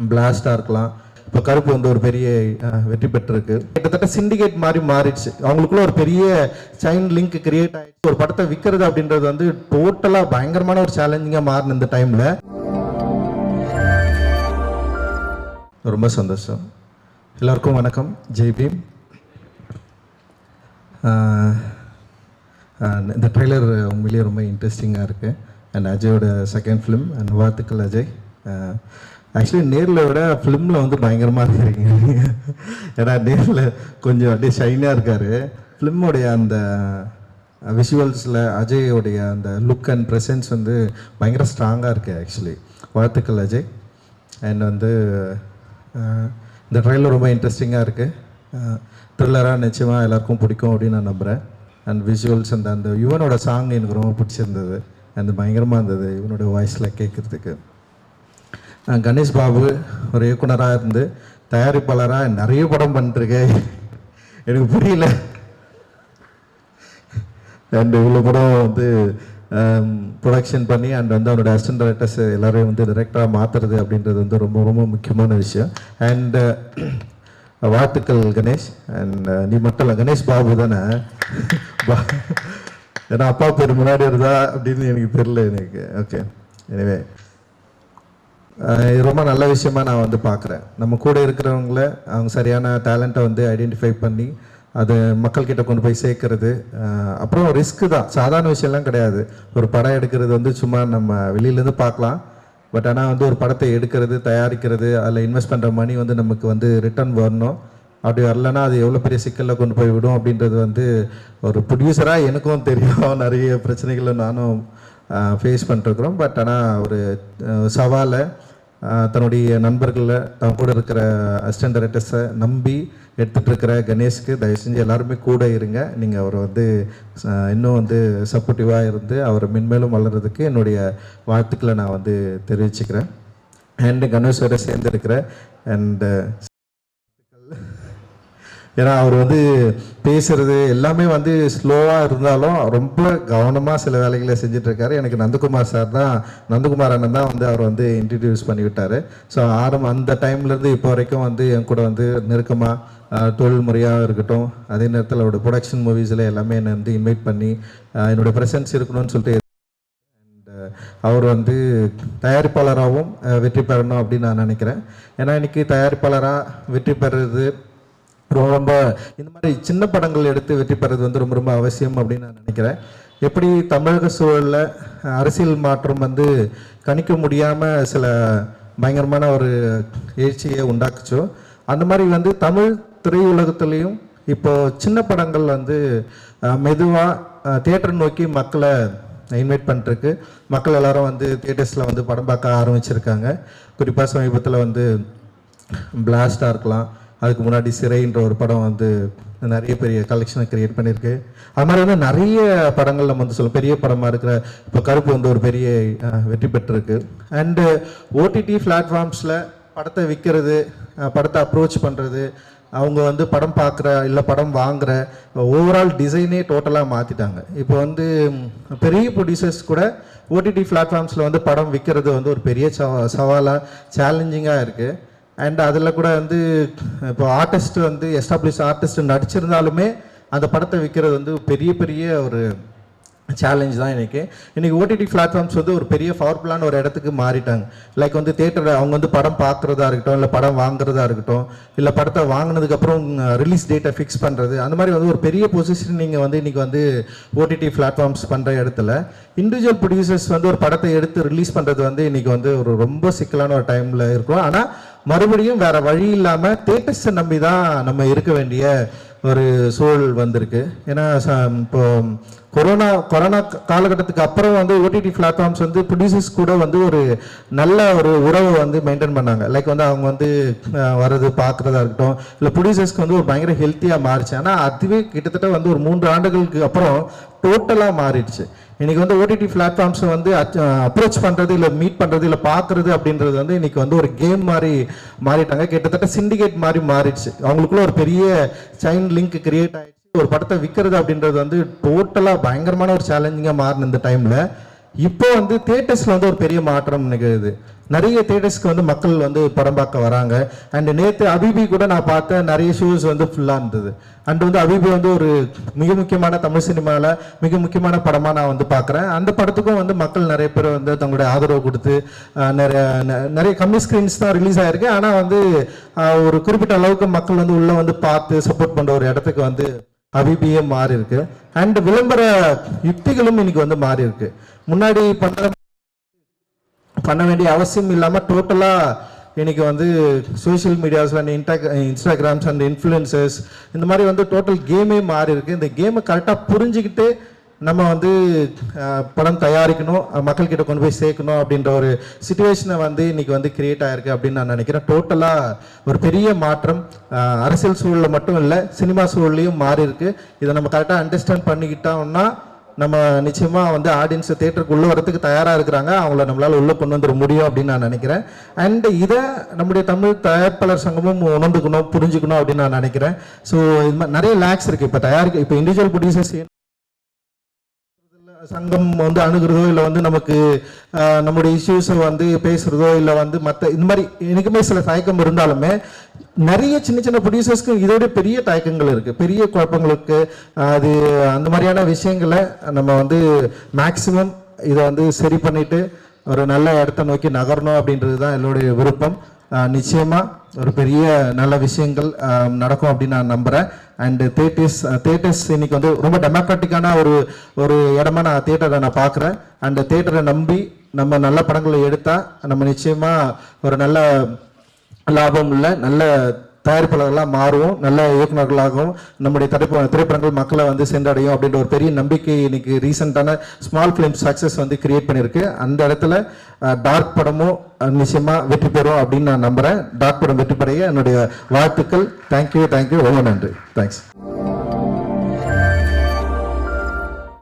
பிளாஸ்டாக இருக்கலாம். இப்போ கருப்பு வந்து ஒரு பெரிய வெற்றி பெற்றிருக்கு. கிட்டத்தட்ட சிண்டிகேட் மாதிரி மாறிடுச்சு. அவங்களுக்குள்ள ஒரு பெரிய செயின் லிங்க் கிரியேட் ஆகிடுச்சு. ஒரு படத்தை விற்கிறது அப்படின்றது வந்து டோட்டலாக பயங்கரமான ஒரு சேலஞ்சிங்காக மாறின இந்த டைமில் ரொம்ப சந்தோஷம். எல்லாருக்கும் வணக்கம். ஜெய் பீம். இந்த ட்ரெய்லர் உண்மையிலேயே ரொம்ப இன்ட்ரெஸ்டிங்காக இருக்குது. அண்ட் அஜயோட செகண்ட் ஃபிலிம். அண்ட் வாழ்த்துக்கள் அஜய். ஆக்சுவலி நேரில் விட ஃபிலிமில் வந்து பயங்கரமாக இருக்கிறீங்க. ஏன்னா நேரில் கொஞ்சம் அப்படியே ஷைனாக இருக்கார். ஃபிலிமோடைய அந்த விஷுவல்ஸில் அஜயோடைய அந்த லுக் அண்ட் ப்ரெசன்ஸ் வந்து பயங்கர ஸ்ட்ராங்காக இருக்குது. ஆக்சுவலி வாழ்த்துக்கள் அஜய். அண்ட் வந்து இந்த ட்ரெய்லர் ரொம்ப இன்ட்ரெஸ்டிங்காக இருக்குது. த்ரில்லராக நிச்சயமாக எல்லாருக்கும் பிடிக்கும் அப்படின்னு நான் நம்புகிறேன். அண்ட் விஷுவல்ஸ் அந்த யுவனோட சாங் எனக்கு ரொம்ப பிடிச்சிருந்தது. அந்த பயங்கரமாக இருந்தது இவனோட வாய்ஸில் கேட்குறதுக்கு. கணேஷ் பாபு ஒரு இயக்குனராக இருந்து தயாரிப்பாளராக நிறைய படம் பண்ணிட்டுருக்கேன். எனக்கு புரியல. அண்ட் இவ்வளோ படம் வந்து ப்ரொடக்ஷன் பண்ணி அண்ட் வந்து அவனோட அசிஸ்டன்ட் டைரக்டர்ஸ் எல்லோரையும் வந்து டைரெக்டாக மாற்றுறது அப்படின்றது வந்து ரொம்ப ரொம்ப முக்கியமான விஷயம். அண்ட் வாழ்த்துக்கள் கணேஷ். அண்ட் நீ மட்டும் இல்லை, கணேஷ் பாபு தானே? ஏன்னா அப்பா பேர் முன்னாடி இருந்தா அப்படின்னு எனக்கு தெரியல எனக்கு. ஓகே, எனவே இது ரொம்ப நல்ல விஷயமா நான் வந்து பார்க்குறேன். நம்ம கூட இருக்கிறவங்கள அவங்க சரியான டேலண்ட்டை வந்து ஐடென்டிஃபை பண்ணி அது மக்கள்கிட்ட கொண்டு போய் சேர்க்கறது. அப்புறம் ரிஸ்க்கு தான், சாதாரண விஷயம்லாம் கிடையாது. ஒரு படம் எடுக்கிறது வந்து சும்மா நம்ம வெளியிலேருந்து பார்க்கலாம். பட் ஆனால் வந்து ஒரு படத்தை எடுக்கிறது, தயாரிக்கிறது, அதில் இன்வெஸ்ட் பண்ணுற மணி வந்து நமக்கு வந்து ரிட்டர்ன் வரணும். அப்படி வரலன்னா அது எவ்வளோ பெரிய சிக்கலில் கொண்டு போய் விடும் அப்படின்றது வந்து ஒரு ப்ரொடியூசராக எனக்கும் தெரியும். நிறைய பிரச்சனைகளை நானும் ஃபேஸ் பண்ணிருக்கிறோம். பட் ஆனால் ஒரு சவாலை தன்னுடைய நண்பர்களை தன் கூட இருக்கிற அசிஸ்டன்ட் டைரக்டர்ஸை நம்பி எடுத்துகிட்டு இருக்கிற கணேஷ்க்கு தயவு செஞ்சு எல்லாருமே கூட இருங்க. நீங்கள் அவரை வந்து இன்னும் வந்து சப்போர்ட்டிவாக இருந்து அவரை மென்மேலும் வளர்கிறதுக்கு என்னுடைய வாழ்த்துக்களை நான் வந்து தெரிவிச்சுக்கிறேன். அண்டு கணேஷோட சேர்ந்துருக்கிறேன். அண்டு ஏன்னா அவர் வந்து பேசுகிறது எல்லாமே வந்து ஸ்லோவாக இருந்தாலும் ரொம்ப கவனமாக சில வேலைகளை செஞ்சிட்ருக்காரு. எனக்கு நந்தகுமார் அண்ணன் தான் வந்து அவர் வந்து இன்ட்ரடியூஸ் பண்ணிவிட்டார். ஸோ அந்த டைம்லேருந்து இப்போ வரைக்கும் வந்து என் கூட வந்து நெருக்கமாக தொழில் முறையாக இருக்கட்டும், அதே நேரத்தில் அவரோட ப்ரொடக்ஷன் மூவிஸில் எல்லாமே என்னை வந்து இன்வைட் பண்ணி என்னோடய ப்ரெசன்ஸ் இருக்கணும்னு சொல்லிட்டு அவர் வந்து தயாரிப்பாளராகவும் வெற்றி பெறணும் அப்படின்னு நான் நினைக்கிறேன். ஏன்னா இன்றைக்கி தயாரிப்பாளராக வெற்றி பெறுறது ரொம்ப இந்த மாதிரி சின்ன படங்கள் எடுத்து வெற்றி பெறது வந்து ரொம்ப ரொம்ப அவசியம் அப்படின்னு நான் நினைக்கிறேன். எப்படி தமிழக சூழலில் அரசியல் மாற்றம் வந்து கணிக்க முடியாமல் சில பயங்கரமான ஒரு எழுச்சியை உண்டாக்குச்சோ, அந்த மாதிரி வந்து தமிழ் திரையுலகத்துலேயும் இப்போது சின்ன படங்கள் வந்து மெதுவாக தியேட்டர் நோக்கி மக்களை இன்வைட் பண்ணிட்டுருக்கு. மக்கள் எல்லாரும் வந்து தியேட்டர்ஸில் வந்து படம் பார்க்க ஆரம்பிச்சிருக்காங்க. குறிப்பாக சமீபத்தில் வந்து பிளாஸ்டாக இருக்கலாம், அதுக்கு முன்னாடி சிறைன்ற ஒரு படம் வந்து நிறைய பெரிய கலெக்ஷனை கிரியேட் பண்ணியிருக்கு. அது மாதிரி வந்து நிறைய படங்கள் நம்ம வந்து சொல்ல பெரிய படமாக இருக்கிற இப்போ கருப்பு வந்து ஒரு பெரிய வெற்றி பெற்றிருக்கு. அண்டு ஓடிடி பிளாட்ஃபார்ம்ஸில் படத்தை விற்கிறது, படத்தை அப்ரோச் பண்ணுறது, அவங்க வந்து படம் பார்க்குற இல்லை படம் வாங்குகிற ஓவரால் டிசைனே டோட்டலாக மாற்றிட்டாங்க. இப்போ வந்து பெரிய ப்ரொடியூசர்ஸ் கூட ஓடிடி பிளாட்ஃபார்ம்ஸில் வந்து படம் விற்கிறது வந்து ஒரு பெரிய சவாலாக சேலஞ்சிங்காக இருக்குது. அண்ட் அதில் கூட வந்து இப்போ ஆர்டிஸ்ட் வந்து எஸ்டாப்ளிஷ் ஆர்டிஸ்ட் நடிச்சிருந்தாலுமே அந்த படத்தை விற்கிறது வந்து பெரிய பெரிய ஒரு சேலஞ்ச் தான். இன்றைக்கி ஓடிடி பிளாட்ஃபார்ம்ஸ் வந்து ஒரு பெரிய பவர்ஃபுல்லான ஒரு இடத்துக்கு மாறிட்டாங்க. லைக் வந்து தியேட்டரில் அவங்க வந்து படம் பார்க்குறதா இருக்கட்டும், இல்லை படம் வாங்குறதா இருக்கட்டும், இல்லை படத்தை வாங்கினதுக்கப்புறம் ரிலீஸ் டேட்டை ஃபிக்ஸ் பண்ணுறது, அந்த மாதிரி வந்து ஒரு பெரிய பொசிஷன் நீங்கள் வந்து இன்றைக்கி வந்து ஓடிடி பிளாட்ஃபார்ம்ஸ் பண்ணுற இடத்துல இண்டிவிஜுவல் ப்ரொடியூசர்ஸ் வந்து ஒரு படத்தை எடுத்து ரிலீஸ் பண்ணுறது வந்து இன்றைக்கி வந்து ஒரு ரொம்ப சிக்கலான ஒரு டைமில் இருக்கும். ஆனால் மறுபடியும் வேறு வழி இல்லாமல் தியேட்டர்ஸை நம்பி தான் நம்ம இருக்க வேண்டிய ஒரு சூழல் வந்திருக்கு. ஏன்னா இப்போ கொரோனா காலகட்டத்துக்கு அப்புறம் வந்து ஓடிடி பிளாட்ஃபார்ம்ஸ் வந்து ப்ரொடியூசர்ஸ் கூட வந்து ஒரு நல்ல ஒரு உறவை வந்து மெயின்டைன் பண்ணாங்க. லைக் வந்து அவங்க வந்து வர்றது பார்க்குறதா இருக்கட்டும், இல்லை ப்ரொடியூசர்ஸ்க்கு வந்து ஒரு பயங்கர ஹெல்த்தியாக மாறிச்சு. ஆனால் அதுவே கிட்டத்தட்ட வந்து ஒரு 3 ஆண்டுகளுக்கு அப்புறம் டோட்டலாக மாறிடுச்சு. இன்றைக்கி வந்து ஓடிடி பிளாட்ஃபார்ம்ஸை வந்து அப்ரோச் பண்ணுறது, இல்லை மீட் பண்ணுறது, இல்லை பார்க்குறது அப்படின்றது வந்து இன்றைக்கி வந்து ஒரு கேம் மாதிரி மாறிட்டாங்க. கிட்டத்தட்ட சிண்டிகேட் மாதிரி மாறிடுச்சு. அவங்களுக்குள்ள ஒரு பெரிய செயின் லிங்க் கிரியேட் ஆகிடுச்சு. ஒரு படத்தை விற்கிறது அப்படின்றது வந்து டோட்டலாக பயங்கரமான ஒரு சேலஞ்சிங்காக மாறின இந்த டைமில் இப்போ வந்து தியேட்டர்ஸில் வந்து ஒரு பெரிய மாற்றம் நிகழுது. நிறைய தியேட்டர்ஸ்க்கு வந்து மக்கள் வந்து படம் பார்க்க வராங்க. அண்ட் நேற்று அபிபி கூட நான் பார்த்தேன், நிறைய ஷோஸ் வந்து ஃபுல்லாக இருந்தது. அண்ட் வந்து அபிபி வந்து ஒரு மிக முக்கியமான தமிழ் சினிமாவில் மிக முக்கியமான படமாக நான் வந்து பார்க்குறேன். அந்த படத்துக்கும் வந்து மக்கள் நிறைய பேர் வந்து தங்களுடைய ஆதரவு கொடுத்து நிறைய கம்மி ஸ்க்ரீன்ஸ் தான் ரிலீஸ் ஆகிருக்கு. ஆனால் வந்து ஒரு குறிப்பிட்ட அளவுக்கு மக்கள் வந்து உள்ளே வந்து பார்த்து சப்போர்ட் பண்ணுற ஒரு இடத்துக்கு வந்து அபிபியே மாறி இருக்கு. அண்ட் விளம்பர யுக்திகளும் இன்னைக்கு வந்து மாறி இருக்கு. முன்னாடி பண்ண வேண்டிய அவசியம் இல்லாமல் டோட்டலாக இன்னைக்கு வந்து சோஷியல் மீடியாஸில் அண்ட் இன்ஸ்டாகிராம்ஸ் அண்ட் இன்ஃப்ளூயன்சர்ஸ் இந்த மாதிரி வந்து டோட்டல் கேமே மாறி இருக்கு. இந்த கேமை கரெக்டாக புரிஞ்சுக்கிட்டு நம்ம வந்து படம் தயாரிக்கணும், மக்கள்கிட்ட கொண்டு போய் சேர்க்கணும் அப்படின்ற ஒரு சுச்சுவேஷனை வந்து இன்னைக்கு வந்து கிரியேட் ஆயிருக்கு அப்படின்னு நான் நினைக்கிறேன். டோட்டலாக ஒரு பெரிய மாற்றம் அரசியல் சூழலில் மட்டும் இல்லை, சினிமா சூழலையும் மாறி இருக்கு. இதை நம்ம கரெக்டாக அண்டர்ஸ்டாண்ட் பண்ணிக்கிட்டோம்னா நம்ம நிச்சயமாக வந்து ஆடியன்ஸை தேட்டருக்கு உள்ளே வரத்துக்கு தயாராக இருக்கிறாங்க, அவங்கள நம்மளால் உள்ளே கொண்டு வந்துட முடியும் அப்படின்னு நான் நினைக்கிறேன். அண்ட் இதை நம்முடைய தமிழ் தயாரிப்பாளர் சங்கமும் உணர்ந்துக்கணும், புரிஞ்சுக்கணும் அப்படின்னு நான் நினைக்கிறேன். ஸோ இது மாதிரி நிறைய லேக்ஸ் இருக்குது. இப்போ இண்டிவிஜுவல் ப்ரொடியூசர்ஸ் சங்கம் வந்து அணுகிறதோ இல்லை வந்து நமக்கு நம்முடைய இஷ்யூஸை வந்து பேசுகிறதோ இல்லை வந்து மற்ற இந்த மாதிரி எனக்குமே சில தயக்கம் இருந்தாலுமே நிறைய சின்ன சின்ன ப்ரொடியூசர்ஸ்க்கு இதோட பெரிய தயக்கங்கள் இருக்குது, பெரிய குழப்பங்களுக்கு. அது அந்த மாதிரியான விஷயங்களை நம்ம வந்து மேக்சிமம் இதை வந்து சரி பண்ணிட்டு ஒரு நல்ல இடத்த நோக்கி நகரணும் அப்படின்றது தான் என்னுடைய விருப்பம். நிச்சயமாக ஒரு பெரிய நல்ல விஷயங்கள் நடக்கும் அப்படின்னு நான் நம்புகிறேன். அண்டு தேட்டர்ஸ் இன்னைக்கு வந்து ரொம்ப டெமோக்ராட்டிக்கான ஒரு இடமா நான் தேட்டரை நான் பார்க்குறேன். அண்ட் தேட்டரை நம்பி நம்ம நல்ல படங்களை எடுத்தால் நம்ம நிச்சயமாக ஒரு நல்ல லாபம் உள்ள நல்ல தயாரிப்பாளர்களாக மாறுவோம், நல்ல இயக்குநர்களாகவும் நம்முடைய திரைப்படங்கள் மக்களை வந்து சென்றடையும் அப்படின்ற ஒரு பெரிய நம்பிக்கை இன்னைக்கு ரீசெண்டான ஸ்மால் ஃபிலிம் சக்ஸஸ் வந்து கிரியேட் பண்ணியிருக்கு. அந்த இடத்துல டார்க் படமும் நிச்சயமாக வெற்றி பெறும் அப்படின்னு நான் நம்புகிறேன். டார்க் படம் வெற்றி பெறைய என்னுடைய வாழ்த்துக்கள். தேங்க்யூ, ரொம்ப நன்றி. தேங்க்ஸ்.